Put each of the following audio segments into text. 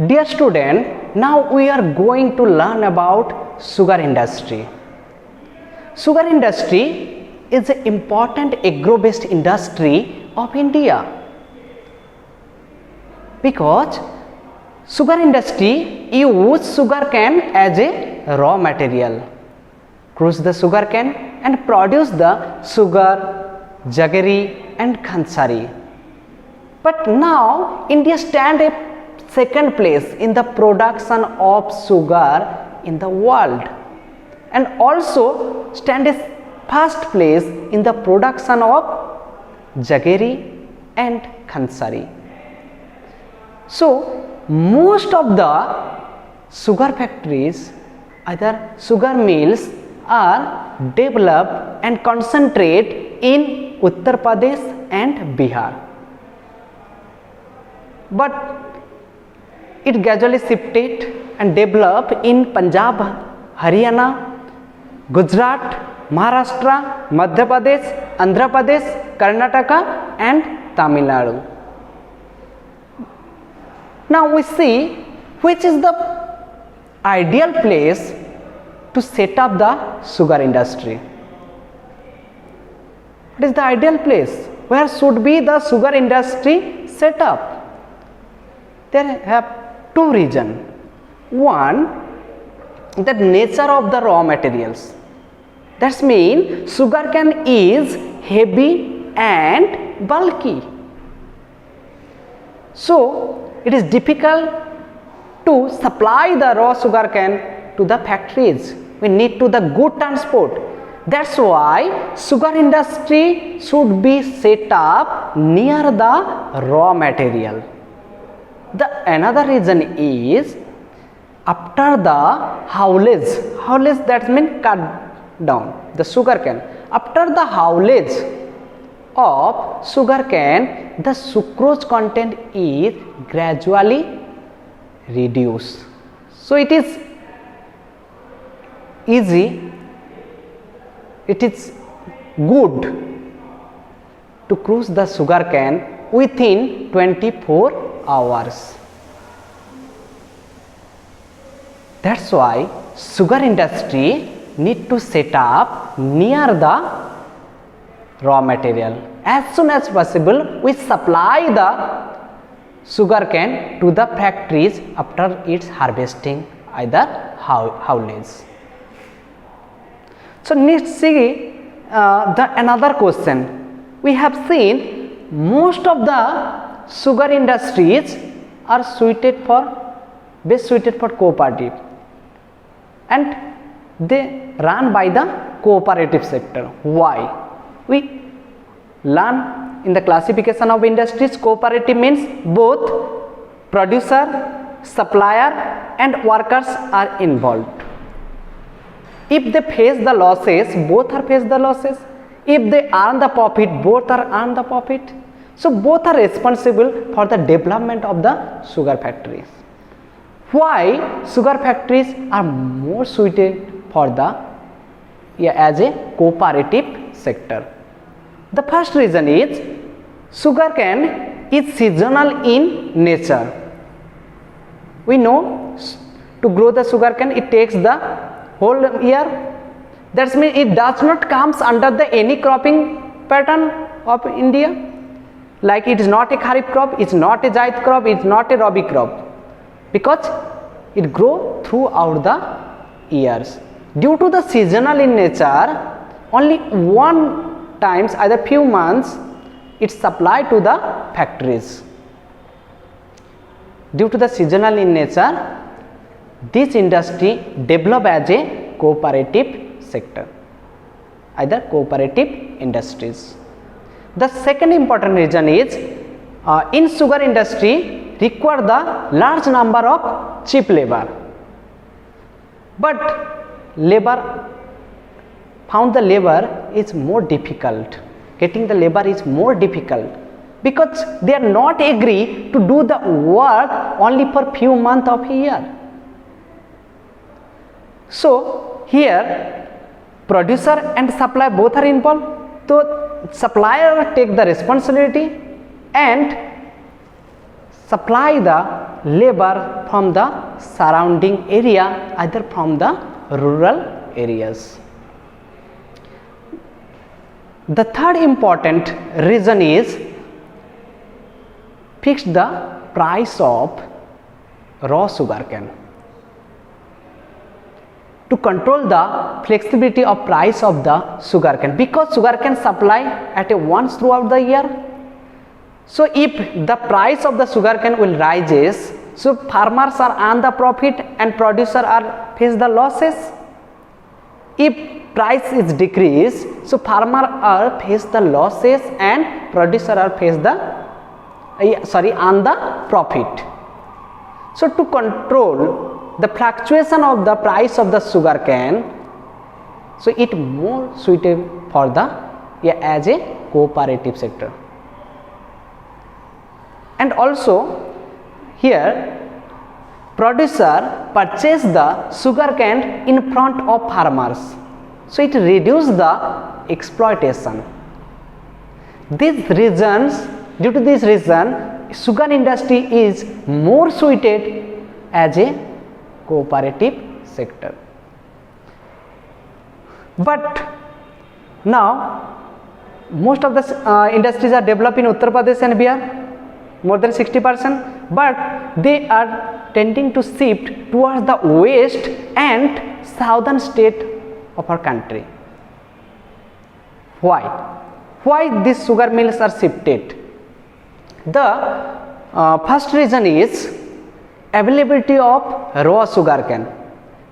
Dear student, now we are going to learn about sugar industry. Sugar industry is an important agro-based industry of India because sugar industry use sugarcane as a raw material, crush the sugarcane and produce the sugar, jaggery and khansari. But now India stand a second place in the production of sugar in the world and also stand a first place in the production of jaggery and khansari. So most of the sugar factories, either sugar mills, are developed and concentrate in Uttar Pradesh and Bihar. But it gradually shifted and developed in Punjab, Haryana, Gujarat, Maharashtra, Madhya Pradesh, Andhra Pradesh, Karnataka and Tamil Nadu. Now we see which is the ideal place to set up the sugar industry. What is the ideal place? Where should be the sugar industry set up? There have two reasons. One, the nature of the raw materials. That means sugarcane is heavy and bulky. So it is difficult to supply the raw sugarcane to the factories. We need to the good transport. That's why sugar industry should be set up near the raw material. The another reason is after the haulage that means cut down the sugarcane. After the haulage of sugarcane, the sucrose content is gradually reduced. So it is easy, it is good to crush the sugarcane within 24 hours. That's why sugar industry need to set up near the raw material. As soon as possible, we supply the sugarcane to the factories after its harvesting, either haulage. So let's see another question. We have seen most of the sugar industries are best suited for cooperative and they run by the cooperative sector. Why? We learn in the classification of industries, cooperative means both producer, supplier and workers are involved. If they face the losses, both are face the losses. If they earn the profit, both are earn the profit. So both are responsible for the development of the sugar factories. Why sugar factories are more suited for the as a cooperative sector? The first reason is sugarcane is seasonal in nature. We know to grow the sugarcane it takes the whole year. That means it does not comes under the any cropping pattern of India. Like it is not a kharif crop, it's not a zaid crop, it's not a rabi crop, because it grow throughout the years. Due to the seasonal in nature, only one times either few months it's supplied to the factories. Due to the seasonal in nature, this industry develop as a cooperative sector, either cooperative industries. The second important reason is in sugar industry require the large number of cheap labor, but found the labor is more difficult. Getting the labor is more difficult because they are not agree to do the work only for few months of a year. So here producer and supplier both are involved. So supplier take the responsibility and supply the labor from the surrounding area, either from the rural areas. The third important reason is fix the price of raw sugarcane. To control the flexibility of price of the sugarcane, because sugarcane supply at a once throughout the year. So if the price of the sugarcane will rises, so farmers are earn the profit and producer are face the losses. If price is decreased, so farmer are face the losses and producer are face the earn the profit. So to control the fluctuation of the price of the sugarcane, so it more suitable for the as a cooperative sector. And also here producer purchase the sugarcane in front of farmers, so it reduce the exploitation. These reasons, due to this reason, sugar industry is more suited as a cooperative sector. But now most of the industries are developed in Uttar Pradesh and Bihar, more than 60%, but they are tending to shift towards the west and southern state of our country. Why these sugar mills are shifted? The first reason is availability of raw sugarcane.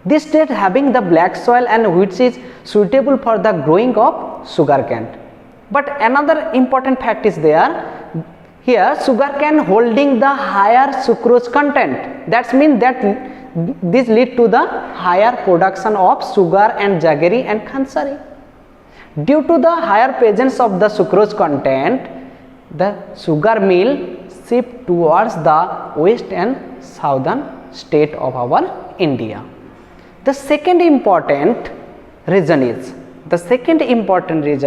This state having the black soil and which is suitable for the growing of sugarcane. But another important fact is there. Here sugarcane holding the higher sucrose content. That means that this lead to the higher production of sugar and jaggery and khansari. Due to the higher presence of the sucrose content, the sugar mill shift towards the west and southern state of our India. The second important reason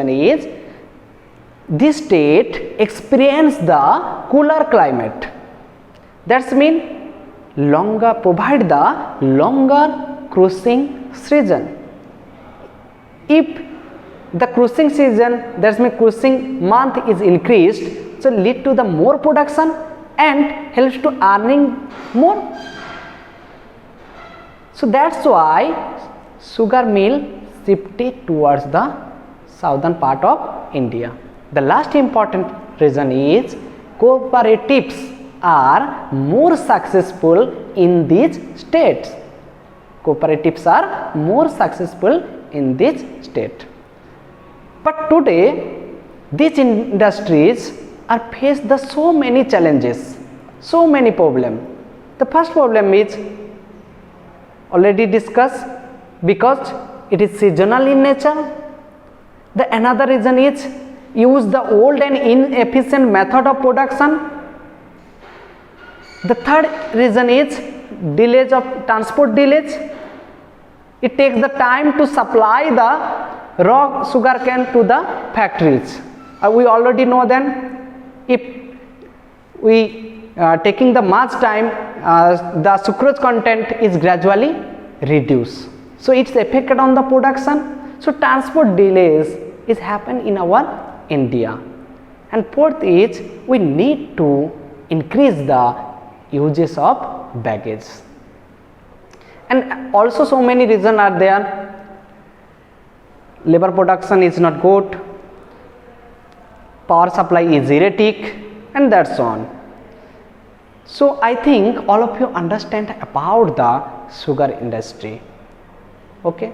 is this state experience the cooler climate. That's mean provide the longer cruising season. If the cruising season, that means cruising month is increased, so lead to the more production and helps to earning more. So that's why sugar mill shifted towards the southern part of India. The last important reason is cooperatives are more successful in these states. Cooperatives are more successful in this state. But today these industries are faced the so many challenges, so many problems. The first problem is already discussed, because it is seasonal in nature. The another reason is use the old and inefficient method of production. The third reason is delays of transport delays. It takes the time to supply the raw sugarcane to the factories. We already know then, if we taking the much time, the sucrose content is gradually reduced. So it's affected on the production. So transport delays is happen in our India. And fourth is we need to increase the uses of baggage. And also so many reasons are there. Labor production is not good, power supply is erratic, and that's on. So I think all of you understand about the sugar industry. Okay.